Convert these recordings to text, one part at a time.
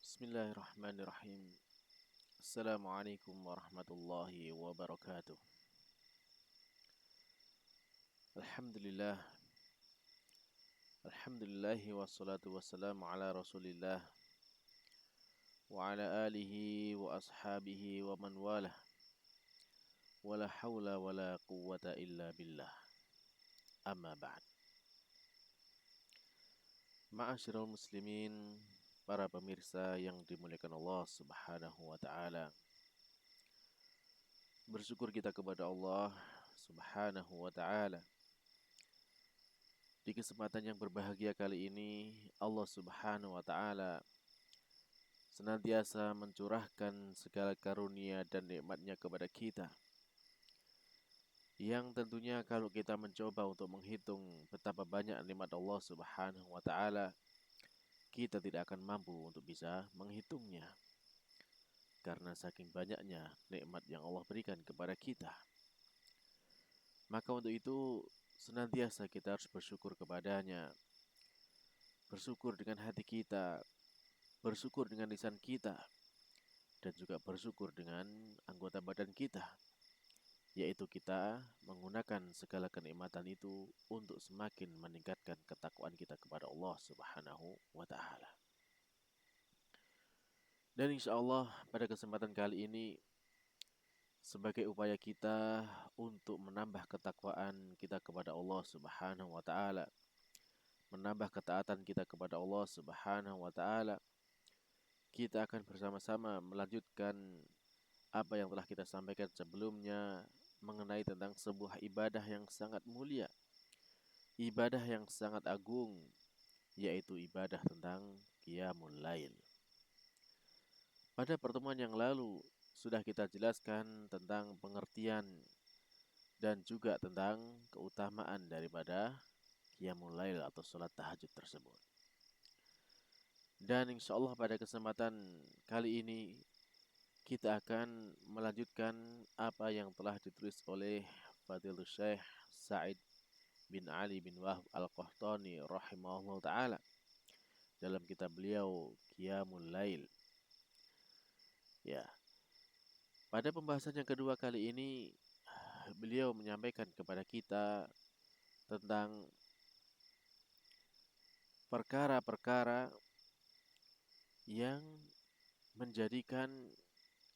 Bismillahirrahmanirrahim. Assalamualaikum warahmatullahi wabarakatuh. Alhamdulillah. Alhamdulillahi wassalatu wassalamu ala rasulillah wa ala alihi wa ashabihi wa man walah. Wala hawla wala quwwata illa billah. Amma ba'd. Ma'asyiral muslimin, para pemirsa yang dimuliakan Allah Subhanahu wa taala. Bersyukur kita kepada Allah Subhanahu wa taala. Di kesempatan yang berbahagia kali ini, Allah Subhanahu wa taala senantiasa mencurahkan segala karunia dan nikmat-Nya kepada kita. Yang tentunya kalau kita mencoba untuk menghitung betapa banyak nikmat Allah Subhanahu wa taala, kita tidak akan mampu untuk bisa menghitungnya. Karena saking banyaknya nikmat yang Allah berikan kepada kita. Maka untuk itu senantiasa kita harus bersyukur kepada-Nya. Bersyukur dengan hati kita, bersyukur dengan lisan kita, dan juga bersyukur dengan anggota badan kita, yaitu kita menggunakan segala kenikmatan itu untuk semakin meningkatkan ketakwaan kita kepada Allah Subhanahu wa taala. Dan insya Allah pada kesempatan kali ini, sebagai upaya kita untuk menambah ketakwaan kita kepada Allah Subhanahu wa taala, menambah ketaatan kita kepada Allah Subhanahu wa taala, kita akan bersama-sama melanjutkan apa yang telah kita sampaikan sebelumnya mengenai tentang sebuah ibadah yang sangat mulia, ibadah yang sangat agung, yaitu ibadah tentang Qiyamul Lail. Pada pertemuan yang lalu sudah kita jelaskan tentang pengertian dan juga tentang keutamaan daripada Qiyamul Lail atau sholat tahajud tersebut. Dan insya Allah pada kesempatan kali ini kita akan melanjutkan apa yang telah ditulis oleh Fadilul Syekh Sa'id bin Ali bin Wahb Al-Qahtani rahimahullah ta'ala dalam kitab beliau Qiyamul Lail. Ya, pada pembahasan yang kedua kali ini beliau menyampaikan kepada kita tentang perkara-perkara yang menjadikan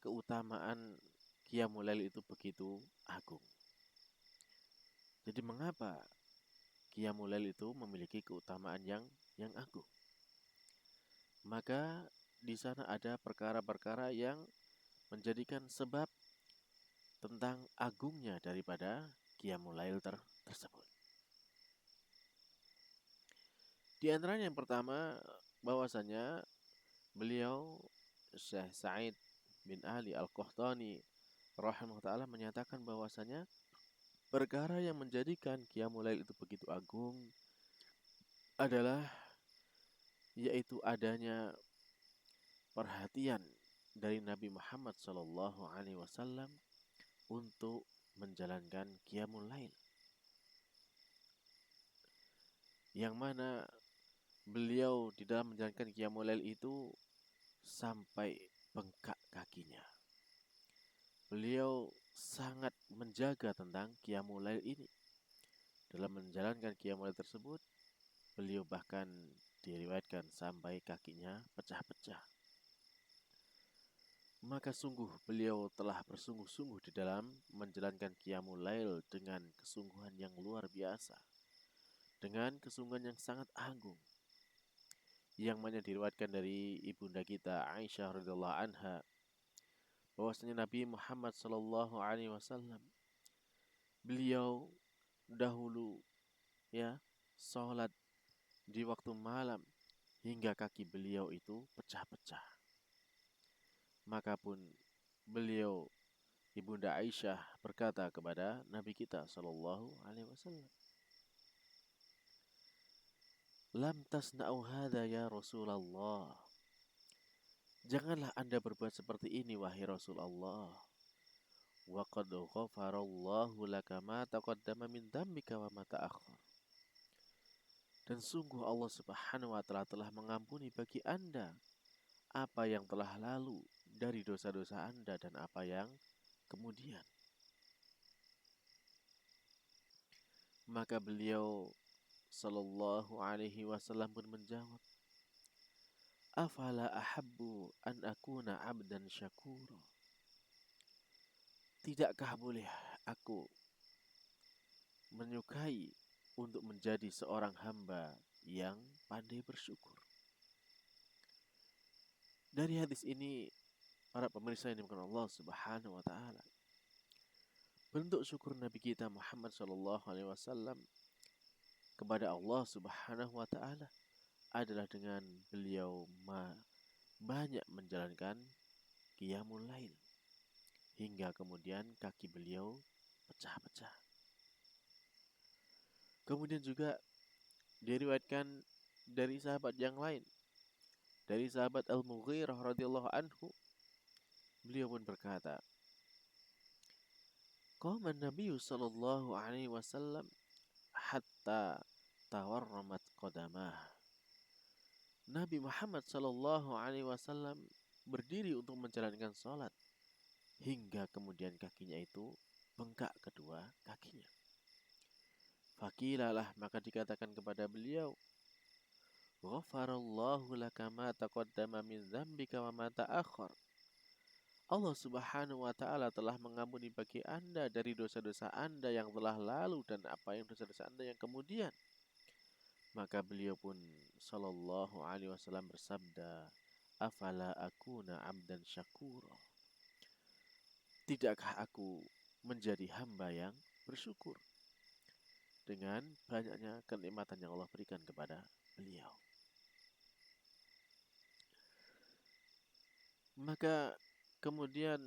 keutamaan Qiyamul Lail itu begitu agung. Jadi mengapa Qiyamul Lail itu memiliki keutamaan yang agung? Maka di sana ada perkara-perkara yang menjadikan sebab tentang agungnya daripada Qiyamul Lail tersebut. Di antaranya yang pertama, bahwasanya beliau Syekh Sa'id bin Ali Al-Qahtani rahimahullah ta'ala menyatakan bahwasanya perkara yang menjadikan Qiyamul Lail itu begitu agung adalah yaitu adanya perhatian dari Nabi Muhammad SAW untuk menjalankan Qiyamul Lail, yang mana beliau di dalam menjalankan Qiyamul Lail itu sampai bengkak kakinya. Beliau sangat menjaga tentang Qiyamul Lail ini. Dalam menjalankan Qiyamul Lail tersebut, beliau bahkan diriwayatkan sampai kakinya pecah-pecah. Maka sungguh beliau telah bersungguh-sungguh di dalam menjalankan Qiyamul Lail dengan kesungguhan yang luar biasa, dengan kesungguhan yang sangat agung, yang mana diriwayatkan dari ibunda kita Aisyah radhiyallahu anha bahwasanya Nabi Muhammad sallallahu alaihi wasallam beliau dahulu salat di waktu malam hingga kaki beliau itu pecah-pecah. Maka pun beliau ibunda Aisyah berkata kepada Nabi kita sallallahu alaihi wasallam, "Lam tasna'u hadza ya Rasulullah." Janganlah Anda berbuat seperti ini wahai Rasulullah. Wa qad ghafarallahu laka ma taqaddama min dzambika wa ma ta'akhkhar. Dan sungguh Allah Subhanahu wa taala telah mengampuni bagi Anda apa yang telah lalu dari dosa-dosa Anda dan apa yang kemudian. Maka beliau sallallahu alaihi wasallam pun menjawab, afala ahabbu an akuna abdan syakura. Tidakkah boleh aku menyukai untuk menjadi seorang hamba yang pandai bersyukur. Dari hadis ini, para pemirsa yang dimuliakan Allah Subhanahu wa taala, bentuk syukur Nabi kita Muhammad sallallahu alaihi wasallam kepada Allah Subhanahu wa taala adalah dengan beliau banyak menjalankan qiyamul lail hingga kemudian kaki beliau pecah-pecah. Kemudian juga diriwayatkan dari sahabat yang lain, dari sahabat Al-Mughirah radhiyallahu anhu, beliau pun berkata, qama an-nabiy sallallahu alaihi wasallam hatta tawarramat qadamah. Nabi Muhammad sallallahu alaihi wasallam berdiri untuk menjalankan salat hingga kemudian kakinya itu bengkak kedua kakinya. Fakilalah, maka dikatakan kepada beliau, ghafarallahu laka ma taqaddama min dzambika wa ma ta'akhkhar. Allah Subhanahu wa taala telah mengampuni bagi Anda dari dosa-dosa Anda yang telah lalu dan apa yang dosa-dosa Anda yang kemudian. Maka beliau pun sallallahu alaihi wasallam bersabda, afala akuna abdan syakura. Tidakkah aku menjadi hamba yang bersyukur dengan banyaknya kenikmatan yang Allah berikan kepada beliau. Maka kemudian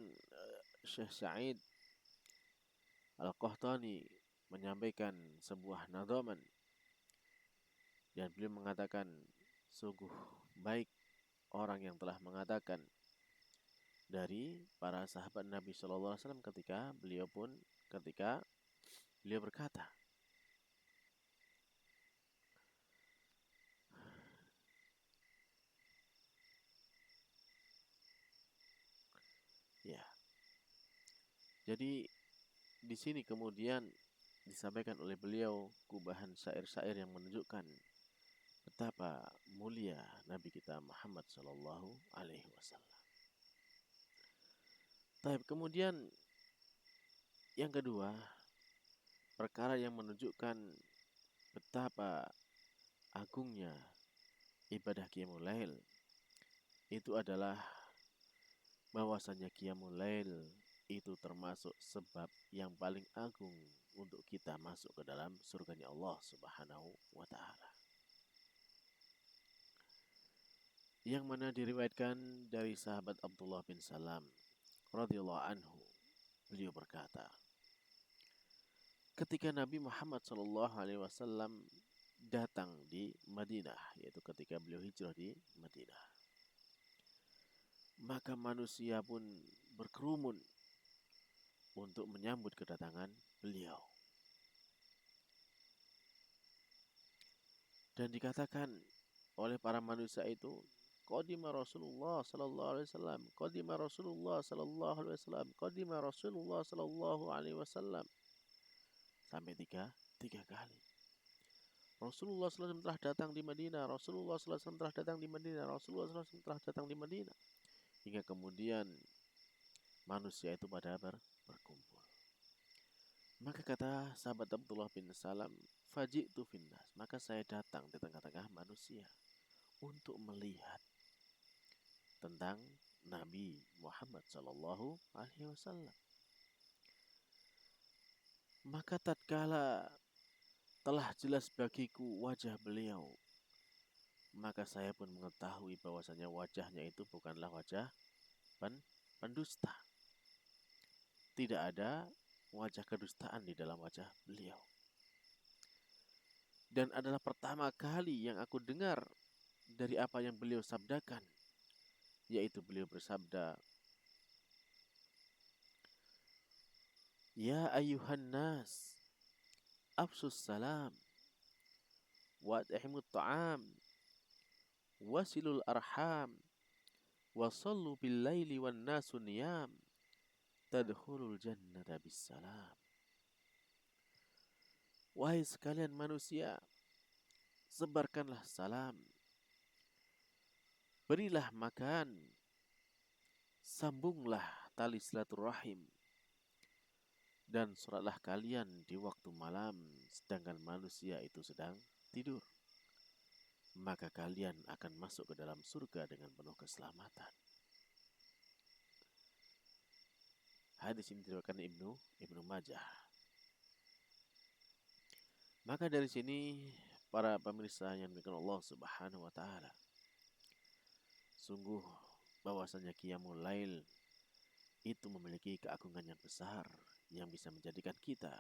Syekh Sa'id Al-Qahtani menyampaikan sebuah nadhaman dan beliau mengatakan, sungguh baik orang yang telah mengatakan dari para sahabat Nabi Shallallahu Alaihi Wasallam ketika beliau berkata, ya. Jadi di sini kemudian disampaikan oleh beliau kubahan syair-syair yang menunjukkan betapa mulia Nabi kita Muhammad Shallallahu Alaihi Wasallam. Kemudian yang kedua, perkara yang menunjukkan betapa agungnya ibadah qiyamul lail itu adalah bahwasanya qiyamul lail itu termasuk sebab yang paling agung untuk kita masuk ke dalam surganya Allah Subhanahu wa taala. Yang mana diriwayatkan dari sahabat Abdullah bin Salam radhiyallahu anhu, beliau berkata, ketika Nabi Muhammad sallallahu alaihi wasallam datang di Madinah, yaitu ketika beliau hijrah di Madinah, maka manusia pun berkerumun untuk menyambut kedatangan beliau. Dan dikatakan oleh para manusia itu, qadima Rasulullah sallallahu alaihi wasallam, qadima Rasulullah sallallahu alaihi wasallam, qadima Rasulullah sallallahu alaihi wasallam. Sampai tiga kali. Rasulullah SAW telah datang di Madinah, Rasulullah SAW telah datang di Madinah, Rasulullah SAW telah datang di Madinah. Hingga kemudian manusia itu pada berkumpul. Maka kata sahabat Abdullah bin Salam, faji'tu finnas, maka saya datang di tengah-tengah manusia untuk melihat tentang Nabi Muhammad sallallahu alaihi wasallam. Maka tatkala telah jelas bagiku wajah beliau, maka saya pun mengetahui bahwasanya wajahnya itu bukanlah wajah pendusta. Tidak ada wajah kedustaan di dalam wajah beliau. Dan adalah pertama kali yang aku dengar dari apa yang beliau sabdakan, yaitu beliau bersabda, ya ayyuhan nas, afsus salam, wa at'imut ta'am, wasilul arham, wa sallu bil laili wan nasu niyam tadkhulul jannata bisalam. Wahai sekalian manusia, sebarkanlah salam, berilah makan, sambunglah tali silaturahim, dan sholatlah kalian di waktu malam sedangkan manusia itu sedang tidur. Maka kalian akan masuk ke dalam surga dengan penuh keselamatan. Hadis ini diriwayatkan Ibnu Majah. Maka dari sini para pemirsa yang dimuliakan Allah Subhanahu wa taala, sungguh bahwasanya qiyamul lail itu memiliki keagungan yang besar yang bisa menjadikan kita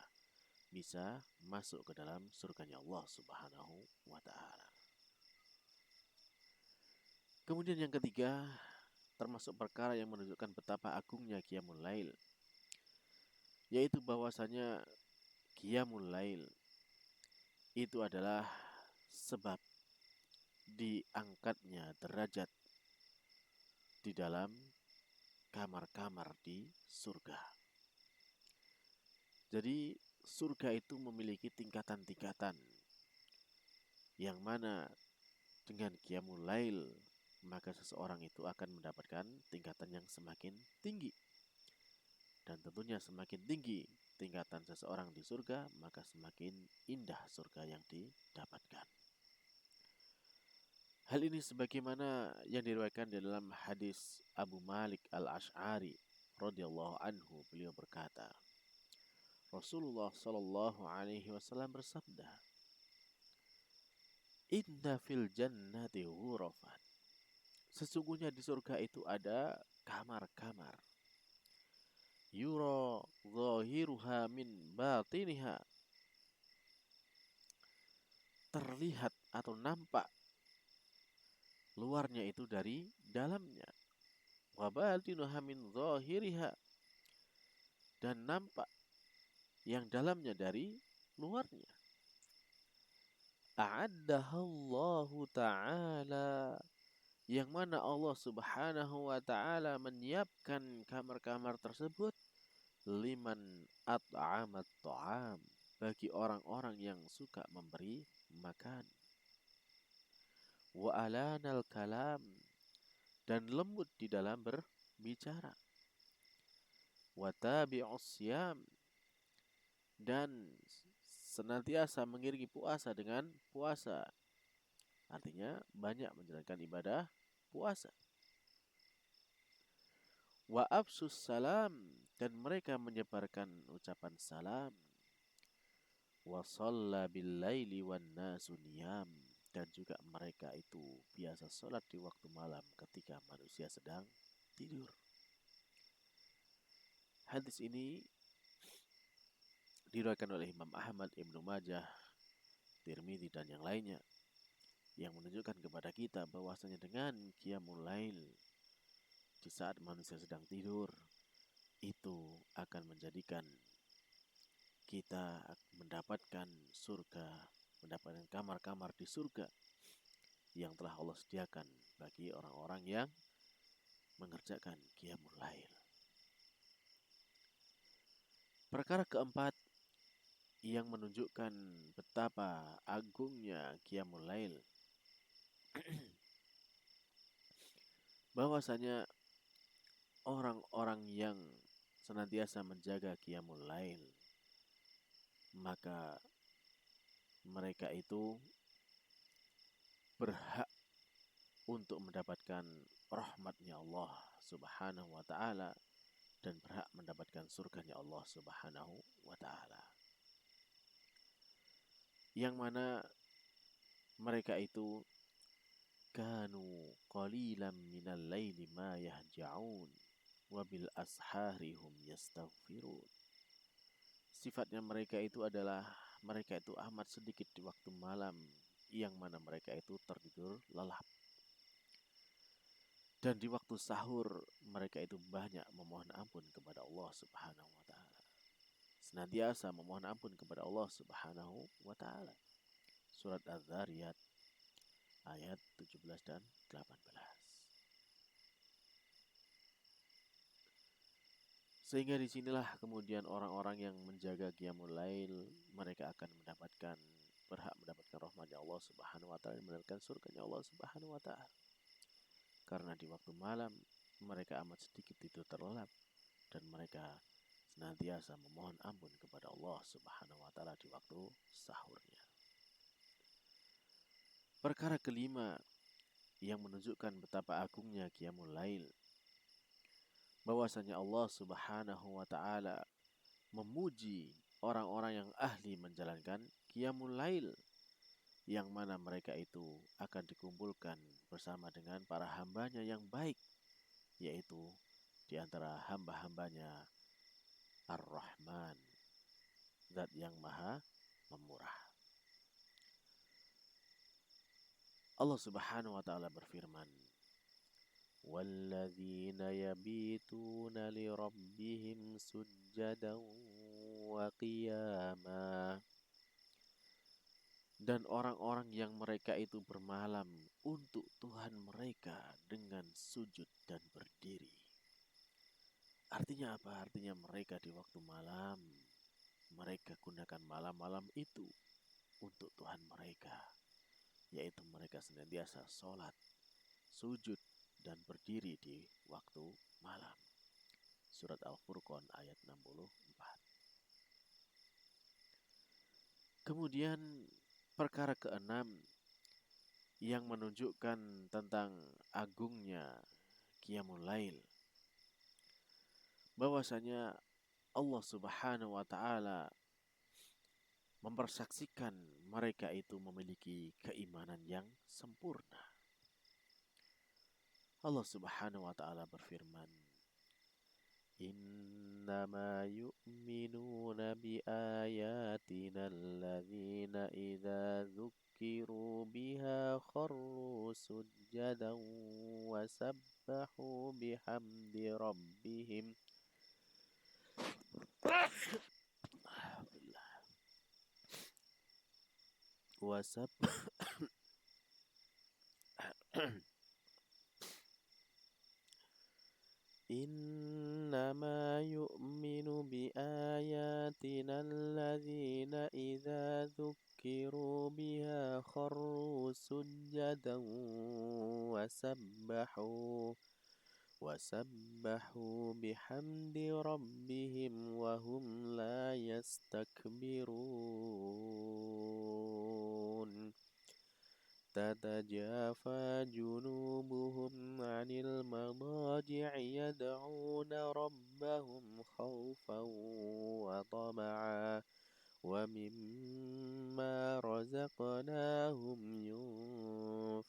bisa masuk ke dalam surganya Allah Subhanahu wa taala. Kemudian yang ketiga, termasuk perkara yang menunjukkan betapa agungnya qiyamul lail, yaitu bahwasanya qiyamul lail itu adalah sebab diangkatnya derajat di dalam kamar-kamar di surga. Jadi surga itu memiliki tingkatan-tingkatan, yang mana dengan qiyamul lail maka seseorang itu akan mendapatkan tingkatan yang semakin tinggi. Dan tentunya semakin tinggi tingkatan seseorang di surga, maka semakin indah surga yang didapatkan. Hal ini sebagaimana yang diriwayatkan di dalam hadis Abu Malik Al-Asy'ari radhiyallahu anhu, beliau berkata, Rasulullah sallallahu alaihi wasallam bersabda, "Inna fil jannati ghurafan." Sesungguhnya di surga itu ada kamar-kamar. Yura zahiruha min batiniha. Terlihat atau nampak luarnya itu dari dalamnya. Wa batinuha min zahiriha. Dan nampak yang dalamnya dari luarnya. A'addahallahu ta'ala, yang mana Allah Subhanahu wa ta'ala menyiapkan kamar-kamar tersebut liman at'amat ta'am, bagi orang-orang yang suka memberi makan, wa alanal kalam, dan lembut di dalam berbicara, wa tabi'us siyam, dan senantiasa mengiringi puasa dengan puasa. Artinya banyak menjalankan ibadah puasa. Wa afsus salam, dan mereka menyebarkan ucapan salam. Wa shalla bil laili wan nasu niyam, dan juga mereka itu biasa sholat di waktu malam ketika manusia sedang tidur. Hadis ini diriwayatkan oleh Imam Ahmad, Ibnu Majah, Tirmidzi, dan yang lainnya, yang menunjukkan kepada kita bahwasanya dengan qiyamul lail di saat manusia sedang tidur, itu akan menjadikan kita mendapatkan surga, mendapatkan kamar-kamar di surga yang telah Allah sediakan bagi orang-orang yang mengerjakan qiyamul lail. Perkara keempat yang menunjukkan betapa agungnya qiyamul lail, bahwasanya orang-orang yang senantiasa menjaga qiyamul lail, maka mereka itu berhak untuk mendapatkan rahmatnya Allah Subhanahu wa ta'ala dan berhak mendapatkan surganya Allah Subhanahu wa ta'ala, yang mana mereka itu kanu qalilan minal laili ma yahja'un wa bil ashari hum yastaghfirun. Sifatnya mereka itu adalah mereka itu amat sedikit di waktu malam, yang mana mereka itu tertidur lelap. Dan di waktu sahur mereka itu banyak memohon ampun kepada Allah Subhanahu wa ta'ala. Senantiasa memohon ampun kepada Allah Subhanahu wa ta'ala. Surat Az-Zariyat ayat 17 dan 18. Sehingga disinilah kemudian orang-orang yang menjaga qiyamul lail, mereka akan berhak mendapatkan rahmatnya Allah Subhanahu wa taala, dan mendapatkan surganya Allah Subhanahu wa taala. Karena di waktu malam mereka amat sedikit tidur terlelap, dan mereka senantiasa memohon ampun kepada Allah Subhanahu wa taala di waktu sahurnya. Perkara kelima yang menunjukkan betapa agungnya qiyamul lail, bahwasanya Allah Subhanahu wa taala memuji orang-orang yang ahli menjalankan qiyamul lail, yang mana mereka itu akan dikumpulkan bersama dengan para hambanya yang baik, yaitu di antara hamba-hambanya Ar-Rahman, Zat yang maha pemurah. Allah Subhanahu wa taala berfirman, وَالَّذِينَ يَبِيتُونَ لِرَبِّهِمْ سُجَّدًا وَقِيَامًا. Dan orang-orang yang mereka itu bermalam untuk Tuhan mereka dengan sujud dan berdiri. Artinya apa? Artinya mereka di waktu malam, mereka gunakan malam-malam itu untuk Tuhan mereka, yaitu mereka senantiasa sholat, sujud, dan berdiri di waktu malam. Surat Al-Furqan ayat 64. Kemudian perkara keenam yang menunjukkan tentang agungnya qiyamul lail, bahwasanya Allah Subhanahu wa taala mempersaksikan mereka itu memiliki keimanan yang sempurna. Allah Subhanahu wa taala berfirman, Innama yu'minuna biayatina alladzina idza dzukkiru biha kharru sujjadan wa sabbahu bihamdi rabbihim wa Innama yu'minu biayatina alladzina idza dzukkiru biha kharru sujjadan wasabbahu bihamdi rabbihim wa hum la yastakbirun. تتجافى جنوبهم عن المضاجع يدعون ربهم خوفا وطمعا ومما رزقناهم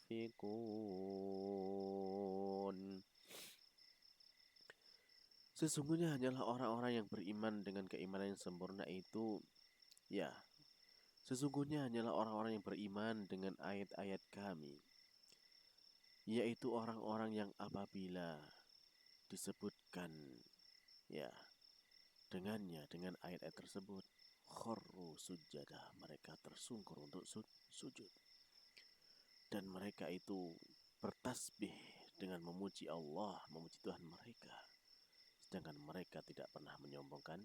ينفقون. Sesungguhnya hanyalah orang-orang yang beriman dengan keimanan yang sempurna itu, ya, sesungguhnya hanyalah orang-orang yang beriman dengan ayat-ayat Kami, yaitu orang-orang yang apabila disebutkan, ya, dengannya, dengan ayat-ayat tersebut, kharru sujada, mereka tersungkur untuk sujud, dan mereka itu bertasbih dengan memuji Allah, memuji Tuhan mereka, sedangkan mereka tidak pernah menyombongkan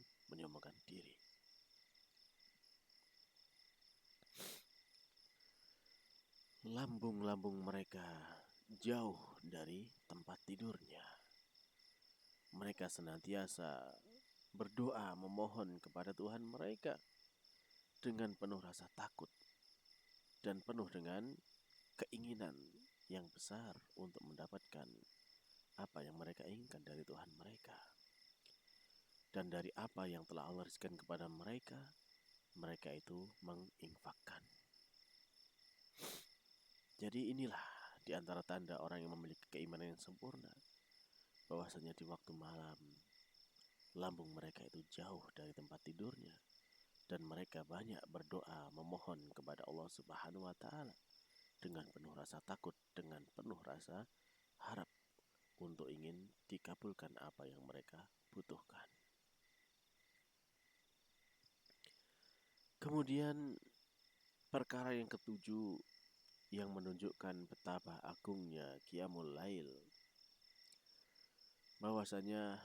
diri. Lambung-lambung mereka jauh dari tempat tidurnya. Mereka senantiasa berdoa memohon kepada Tuhan mereka dengan penuh rasa takut dan penuh dengan keinginan yang besar untuk mendapatkan apa yang mereka inginkan dari Tuhan mereka. Dan dari apa yang telah Allah rizkan kepada mereka, mereka itu menginfakkan. Jadi inilah di antara tanda orang yang memiliki keimanan yang sempurna, bahwasanya di waktu malam lambung mereka itu jauh dari tempat tidurnya, dan mereka banyak berdoa memohon kepada Allah Subhanahu wa taala dengan penuh rasa takut, dengan penuh rasa harap untuk ingin dikabulkan apa yang mereka butuhkan. Kemudian perkara yang ketujuh yang menunjukkan betapa agungnya qiyamul lail, bahwasanya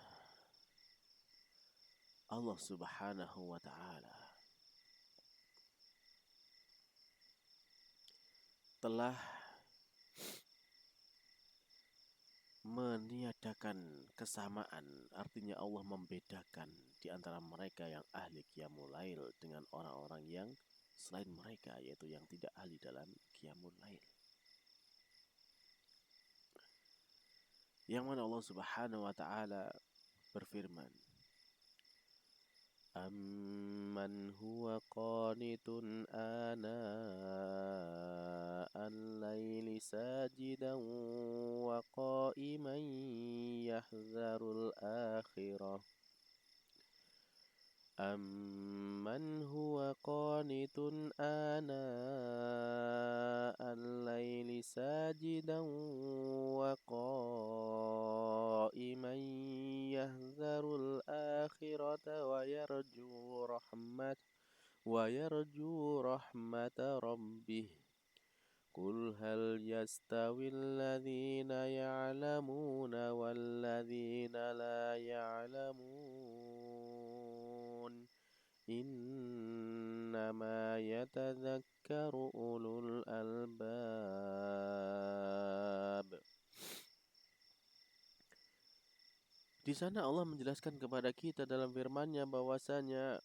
Allah Subhanahu wa Ta'ala telah meniadakan kesamaan, artinya Allah membedakan di antara mereka yang ahli qiyamul lail dengan orang-orang yang selain mereka, yaitu yang tidak ahli dalam qiyamul lail. Yang mana Allah Subhanahu wa Ta'ala berfirman, Amman huwa qanitun ana al-laili sajidan wa qa'iman yahzarul akhirah. Amman huwa qanitun ana al-laili sajidan wa qa'iman yahzarul akhirata wa yarju rahmat rabbih. Qul hal yastawi alladhina ya'lamuna walladhina la ya'lamun. Innama yatadhakkaru ulul albab. Di sana Allah menjelaskan kepada kita dalam firman-Nya bahwasanya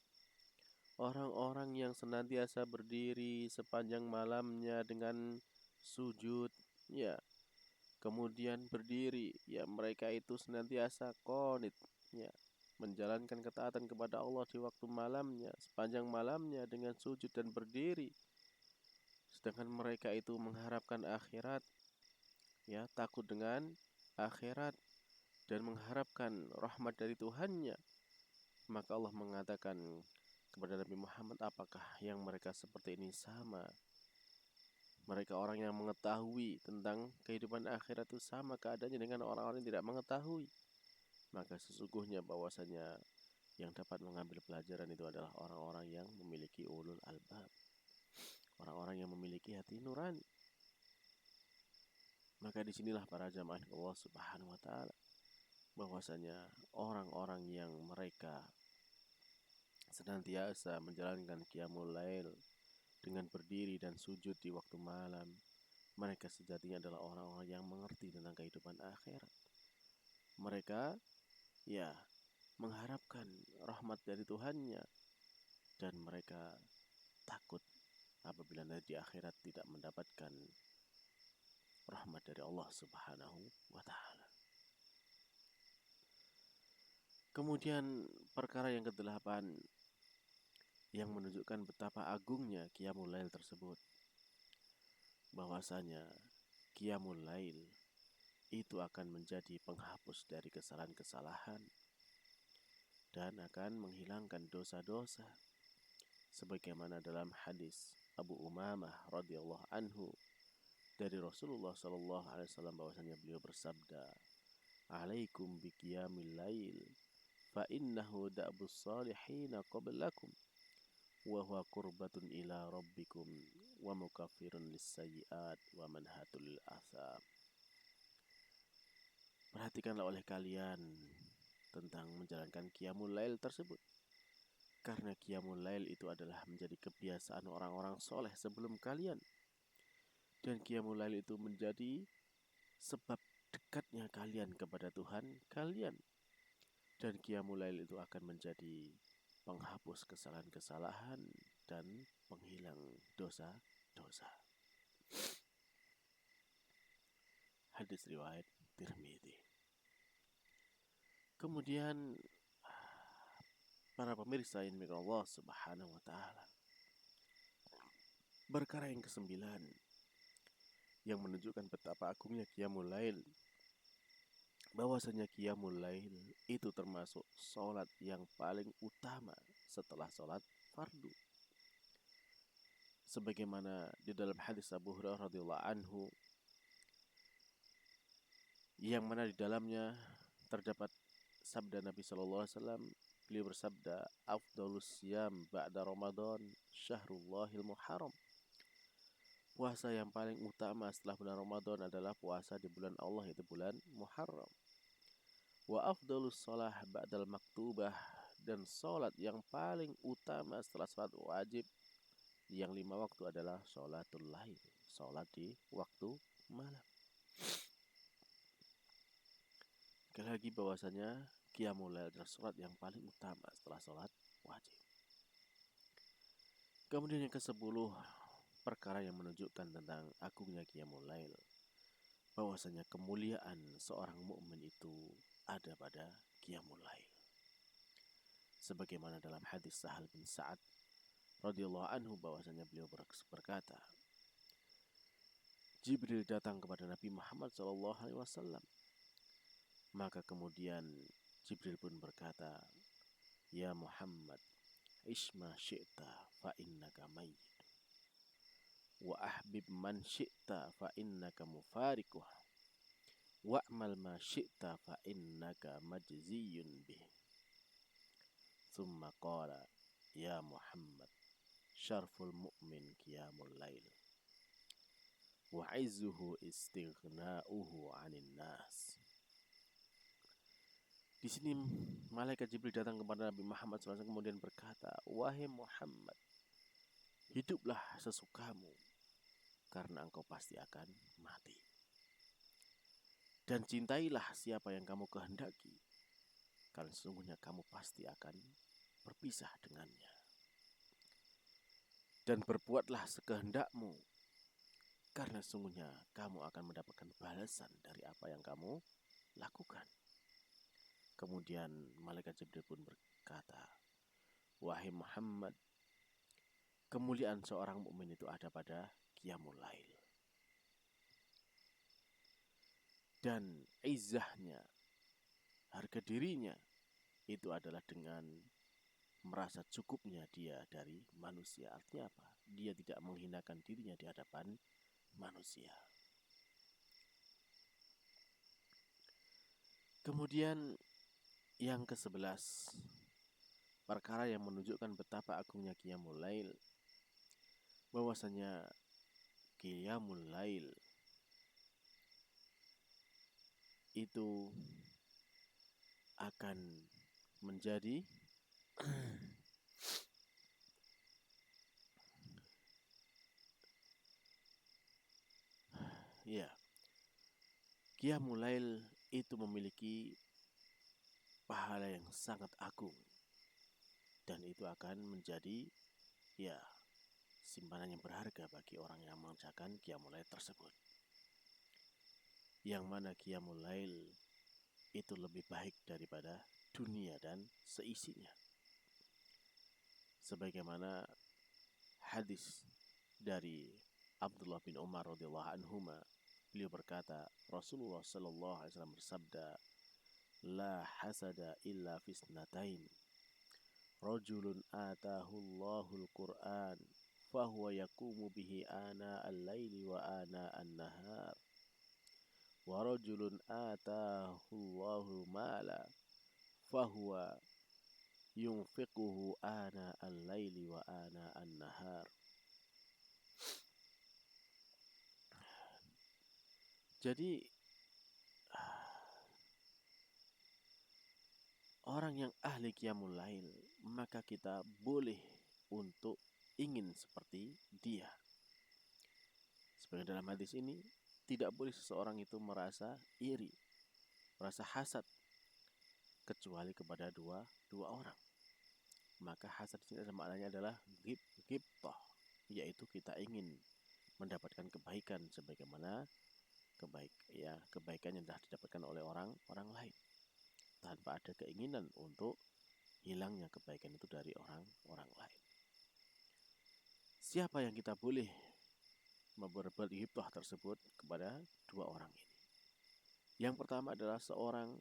orang-orang yang senantiasa berdiri sepanjang malamnya dengan sujud, ya, kemudian berdiri, ya, mereka itu senantiasa qanit, ya, menjalankan ketaatan kepada Allah di waktu malamnya, sepanjang malamnya dengan sujud dan berdiri. Sedangkan mereka itu mengharapkan akhirat, ya, takut dengan akhirat dan mengharapkan rahmat dari Tuhannya. Maka Allah mengatakan kepada Nabi Muhammad, apakah yang mereka seperti ini sama? Mereka orang yang mengetahui tentang kehidupan akhirat itu sama keadaannya dengan orang-orang yang tidak mengetahui. Maka sesungguhnya bahwasanya yang dapat mengambil pelajaran itu adalah orang-orang yang memiliki ulul albab, orang-orang yang memiliki hati nurani. Maka disinilah para jamaah Allah Subhanahu wa Ta'ala, bahwasanya orang-orang yang mereka senantiasa menjalankan qiyamul lail dengan berdiri dan sujud di waktu malam, mereka sejatinya adalah orang-orang yang mengerti tentang kehidupan akhirat. Mereka, ya, mengharapkan rahmat dari Tuhannya, dan mereka takut apabila nanti di akhirat tidak mendapatkan rahmat dari Allah Subhanahu wa Ta'ala. Kemudian perkara yang ke-8 yang menunjukkan betapa agungnya qiyamul lail tersebut, bahwasanya qiyamul lail itu akan menjadi penghapus dari kesalahan-kesalahan dan akan menghilangkan dosa-dosa, sebagaimana dalam hadis Abu Umamah radhiyallahu anhu dari Rasulullah sallallahu alaihi wasallam, bahwasanya beliau bersabda, "Alaikum biqiyamil lail, fa innahu da'bus salihin qablakum wa huwa qurbatun ila rabbikum wa mukaffirun lis-sayyi'at wa manhatul lil atham." Perhatikanlah oleh kalian tentang menjalankan qiyamul lail tersebut, karena qiyamul lail itu adalah menjadi kebiasaan orang-orang soleh sebelum kalian, dan qiyamul lail itu menjadi sebab dekatnya kalian kepada Tuhan kalian, dan qiyamul lail itu akan menjadi penghapus kesalahan-kesalahan dan penghilang dosa-dosa. Hadis riwayat Tirmidzi. Kemudian para pemirsa yang dimiliki Allah Subhanahu wa Ta'ala, perkara yang ke-9 yang menunjukkan betapa agungnya qiyamul lail, bahwasanya qiyamul lail itu termasuk sholat yang paling utama setelah sholat fardu. Sebagaimana di dalam hadis Abu Hurairah radhiyallahu anhu, yang mana di dalamnya terdapat sabda Nabi sallallahu alaihi wasallam. Beliau bersabda, "Afdhalus siyam ba'da Ramadan syahrullahil muharram." Puasa yang paling utama setelah bulan Ramadan adalah puasa di bulan Allah, yaitu bulan Muharram. Wa afdhalus shalah ba'dal maktubah, Dan sholat yang paling utama setelah sholat wajib yang 5 waktu adalah sholatul lail, sholat di waktu malam. Sekali lagi bahwasanya qiyamul lail adalah sholat yang paling utama setelah sholat wajib. Kemudian yang ke-10, perkara yang menunjukkan tentang agungnya qiyamul lail, bahwasanya kemuliaan seorang mukmin itu ada pada qiyamul lail. Sebagaimana dalam hadis Sahal bin Sa'ad radhiyallahu anhu bahwasanya beliau berkata, Jibril datang kepada Nabi Muhammad SAW. Maka kemudian Jibril pun berkata, Ya Muhammad, isma syi'ta fa innaka mayyit. Wa ahbib man syi'ta fa innaka mufarikuh. Wa'mal ma syi'ta fa innaka majziyun bih. Thumma qala, Ya Muhammad, syarful mu'min qiyamul lail. Wa izzuhu istighna'uhu 'anil nas. Di sini malaikat Jibril datang kepada Nabi Muhammad SAW kemudian berkata, Wahai Muhammad, hiduplah sesukamu karena engkau pasti akan mati. Dan cintailah siapa yang kamu kehendaki karena sesungguhnya kamu pasti akan berpisah dengannya. Dan berbuatlah sekehendakmu karena sesungguhnya kamu akan mendapatkan balasan dari apa yang kamu lakukan. Kemudian malaikat Jibril pun berkata, Wahai Muhammad, kemuliaan seorang mukmin itu ada pada qiyamul lail. Dan izzahnya, harga dirinya, itu adalah dengan merasa cukupnya dia dari manusia. Artinya apa? Dia tidak menghinakan dirinya di hadapan manusia. Kemudian yang ke-11, perkara yang menunjukkan betapa agungnya qiyamul lail, bahwasanya qiyamul lail itu akan menjadi ya, qiyamul lail itu memiliki pahala yang sangat agung, dan itu akan menjadi simpanan yang berharga bagi orang yang mengerjakan qiyamul lail tersebut. Yang mana qiyamul lail itu lebih baik daripada dunia dan seisinya. Sebagaimana hadis dari Abdullah bin Umar radhiyallahu anhuma, beliau berkata, Rasulullah sallallahu alaihi wasallam bersabda, La hasada illa fisnatain. Rajulun atahu Allahul Qur'an fahuwa yaqumu bihi ana al-laili wa ana an-nahar. Wa rajulun atahu Allahu mala fahuwa yunfiquhu ana al-laili wa ana an-nahar. Jadi orang yang ahli qiyamul lail, maka kita boleh untuk ingin seperti dia. Seperti dalam hadis ini, tidak boleh seseorang itu merasa iri, merasa hasad, kecuali kepada dua orang. Maka hasad di sini maknanya adalah ghibthah, yaitu kita ingin mendapatkan kebaikan sebagaimana kebaikan yang telah didapatkan oleh orang lain, tanpa ada keinginan untuk hilangnya kebaikan itu dari orang lain. Siapa yang kita boleh berbuat ghibthah tersebut kepada dua orang ini? Yang pertama adalah seorang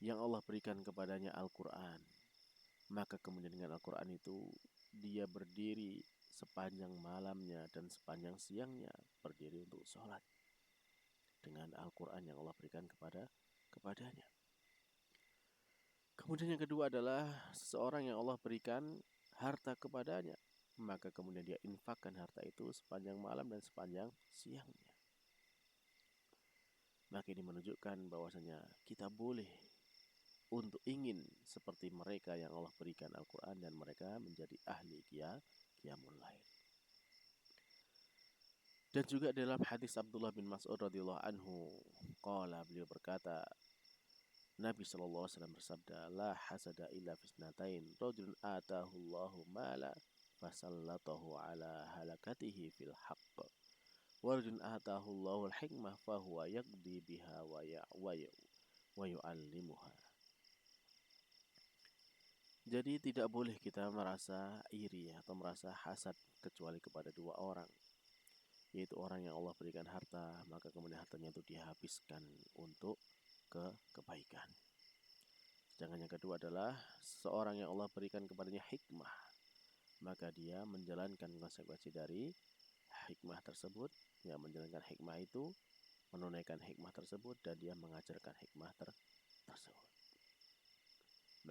yang Allah berikan kepadanya Al-Quran, maka kemudian dengan Al-Quran itu dia berdiri sepanjang malamnya dan sepanjang siangnya, berdiri untuk sholat dengan Al-Quran yang Allah berikan kepadanya. Kemudian yang kedua adalah seseorang yang Allah berikan harta kepadanya, maka kemudian dia infakkan harta itu sepanjang malam dan sepanjang siangnya. Maka ini menunjukkan bahwasanya kita boleh untuk ingin seperti mereka yang Allah berikan Al-Quran dan mereka menjadi ahli qiyamul lail. Dan juga dalam hadis Abdullah bin Mas'ud radhiyallahu anhu, beliau berkata, Nabi SAW bersabda, La hasada illa fisnatain, rajulun atahu Allahu mala, fasallatahu ala halakatihi fil haqq. Warjun atahu Allahu al-hikmah, fahuwa yaqdi biha wa yu'allimuha. Jadi tidak boleh kita merasa iri atau merasa hasad kecuali kepada dua orang, yaitu orang yang Allah berikan harta, maka kemudian hartanya itu dihabiskan untuk kebaikan. Sedangkan yang kedua adalah seorang yang Allah berikan kepadanya hikmah, maka dia menjalankan konsekuensi dari hikmah tersebut, ya, menjalankan hikmah itu, menunaikan hikmah tersebut, dan dia mengajarkan hikmah tersebut.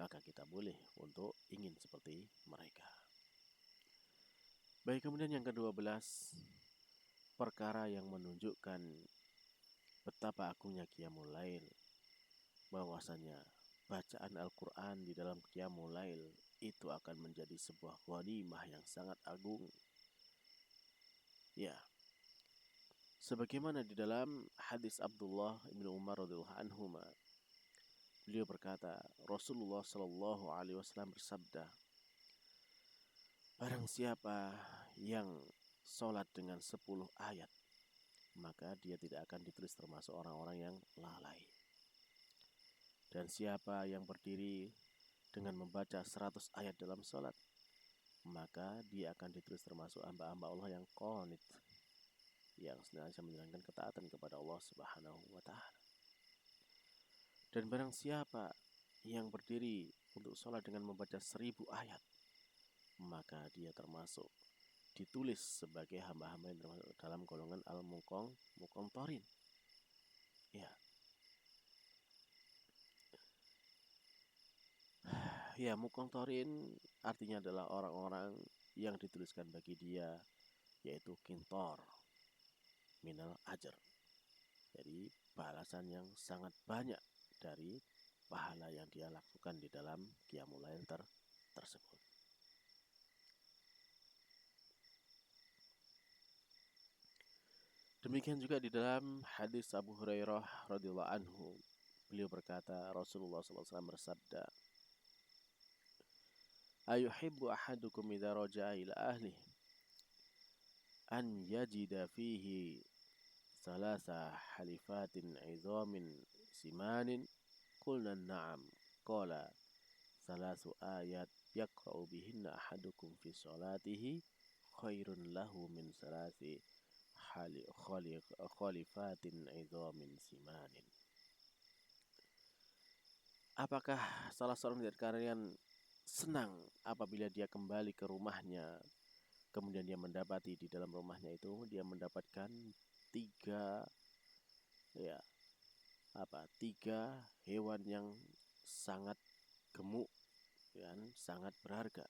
Maka kita boleh untuk ingin seperti mereka. Baik, kemudian yang ke-12, perkara yang menunjukkan betapa agungnya qiyamul lail, bahwasanya bacaan Al-Quran di dalam qiyamul lail itu akan menjadi sebuah ghanimah yang sangat agung. Ya, sebagaimana di dalam hadis Abdullah bin Umar radhiyallahu anhuma, beliau berkata, Rasulullah sallallahu alaihi wasallam bersabda, barang siapa yang sholat dengan 10 ayat, maka dia tidak akan ditulis termasuk orang-orang yang lalai. Dan siapa yang berdiri dengan membaca 100 ayat dalam sholat, maka dia akan ditulis termasuk hamba-hamba Allah yang qanit, yang senantiasa menjalankan ketaatan kepada Allah Subhanahu wa Ta'ala. Dan barang siapa yang berdiri untuk sholat dengan membaca 1000 ayat, maka dia termasuk ditulis sebagai hamba-hamba yang termasuk dalam golongan al-muqantarin. Ya. Ya, muqantarin artinya adalah orang-orang yang dituliskan bagi dia, yaitu qintar minal ajr. Jadi balasan yang sangat banyak dari pahala yang dia lakukan di dalam qiyamul lail tersebut. Demikian juga di dalam hadis Abu Hurairah radhiyallahu anhu, beliau berkata, Rasulullah SAW bersabda, Ayuhibbu ahadukum idza raja'a ila ahli an yajida fihi thalatha halifatin 'idhamin simanin. Qulna na'am. Qala thalathu ayat yaqra'u bihinna ahadukum fi salatihi khairun lahu min thalathi khalifatin 'idhamin simanin. Apakah salah seorang dari kalian senang apabila dia kembali ke rumahnya, kemudian dia mendapati di dalam rumahnya itu dia mendapatkan tiga hewan yang sangat gemuk dan sangat berharga?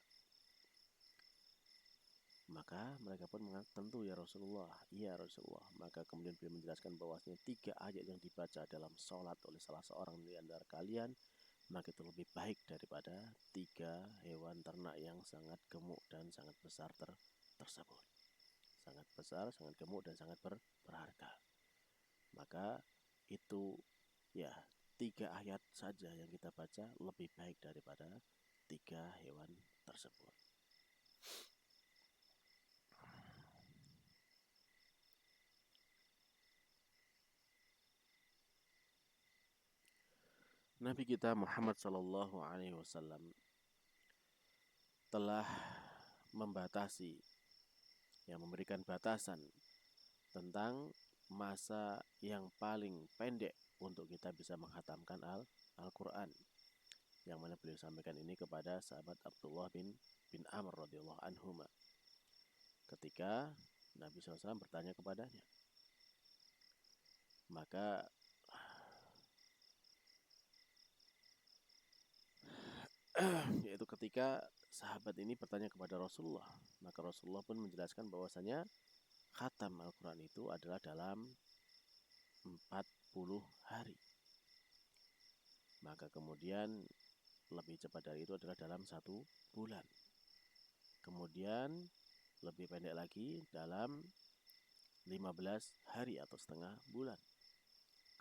Maka mereka pun mengatakan, tentu ya Rasulullah, iya Rasulullah. Maka kemudian beliau menjelaskan bahwasanya 3 ayat yang dibaca dalam sholat oleh salah seorang di antara kalian, maka itu lebih baik daripada 3 hewan ternak yang sangat gemuk dan sangat besar tersebut. Sangat besar, sangat gemuk, dan sangat berharga. Maka itu ya 3 ayat saja yang kita baca lebih baik daripada 3 hewan tersebut. Nabi kita Muhammad sallallahu alaihi wasallam telah membatasi, yang memberikan batasan tentang masa yang paling pendek untuk kita bisa menghatamkan Al-Quran, yang mana beliau sampaikan ini kepada sahabat Abdullah bin Amr radhiyallahu anhuma ketika Nabi SAW bertanya kepadanya. Maka yaitu ketika sahabat ini bertanya kepada Rasulullah, maka Rasulullah pun menjelaskan bahwasanya khatam Al-Quran itu adalah dalam 40 hari. Maka kemudian lebih cepat dari itu adalah dalam 1 bulan. Kemudian lebih pendek lagi dalam 15 hari atau setengah bulan.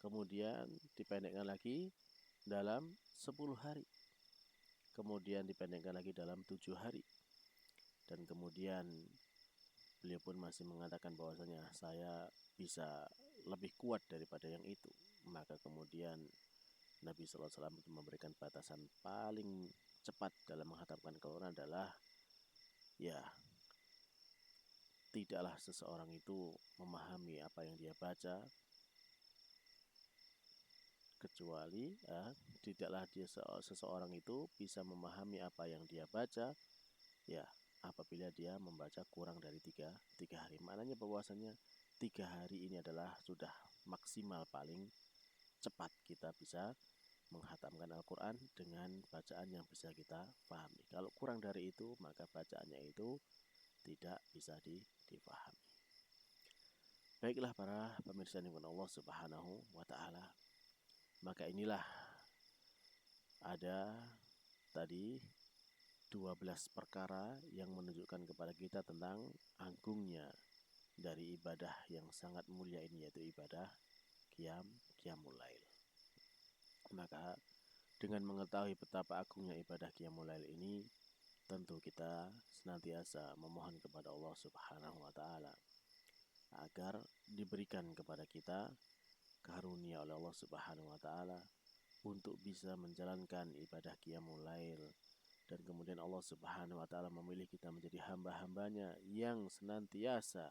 Kemudian dipendekkan lagi dalam 10 hari. Kemudian dipendekkan lagi dalam 7 hari. Dan kemudian beliau pun masih mengatakan bahwasanya saya bisa lebih kuat daripada yang itu. Maka kemudian Nabi SAW memberikan batasan paling cepat dalam menghatamkan Al-Quran adalah, ya, tidaklah seseorang itu memahami apa yang dia baca kecuali tidaklah seseorang itu bisa memahami apa yang dia baca, ya, apabila dia membaca kurang dari tiga hari. Maknanya bahwasanya 3 hari ini adalah sudah maksimal paling cepat kita bisa menghatamkan Al-Quran dengan bacaan yang bisa kita pahami. Kalau kurang dari itu, maka bacaannya itu tidak bisa difahami. Baiklah para pemirsa yang Allah Subhanahu wa Ta'ala, maka inilah ada tadi 12 perkara yang menunjukkan kepada kita tentang agungnya dari ibadah yang sangat mulia ini, yaitu ibadah Qiyamul Lail. Maka dengan mengetahui betapa agungnya ibadah Qiyamul Lail ini, tentu kita senantiasa memohon kepada Allah Subhanahu wa Ta'ala agar diberikan kepada kita karunia oleh Allah Subhanahu wa Ta'ala untuk bisa menjalankan ibadah Qiyamul Lail, dan kemudian Allah Subhanahu wa Ta'ala memilih kita menjadi hamba-hambanya yang senantiasa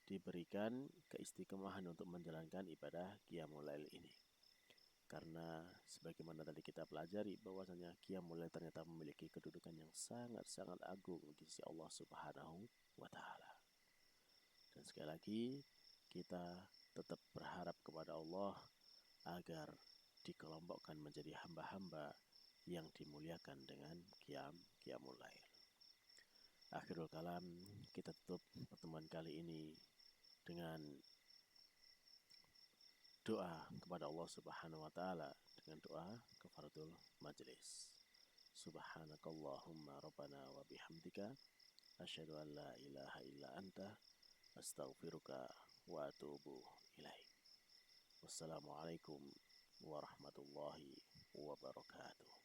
diberikan keistiqomahan untuk menjalankan ibadah Qiyamul Lail ini. Karena sebagaimana tadi kita pelajari bahwasanya Qiyamul Lail ternyata memiliki kedudukan yang sangat-sangat agung di sisi Allah Subhanahu wa Ta'ala. Dan sekali lagi kita tetap berharap kepada Allah agar dikelompokkan menjadi hamba-hamba yang dimuliakan dengan Qiyamul Lail. Akhirul kalam, kita tutup pertemuan kali ini dengan doa kepada Allah Subhanahu wa Ta'ala, dengan doa kafaratul majlis. Subhanakallahumma rabbana wa bihamdika asyhadu an la ilaha illa anta astaghfiruka wa atubu ilaik. Wassalamualaikum warahmatullahi wabarakatuh.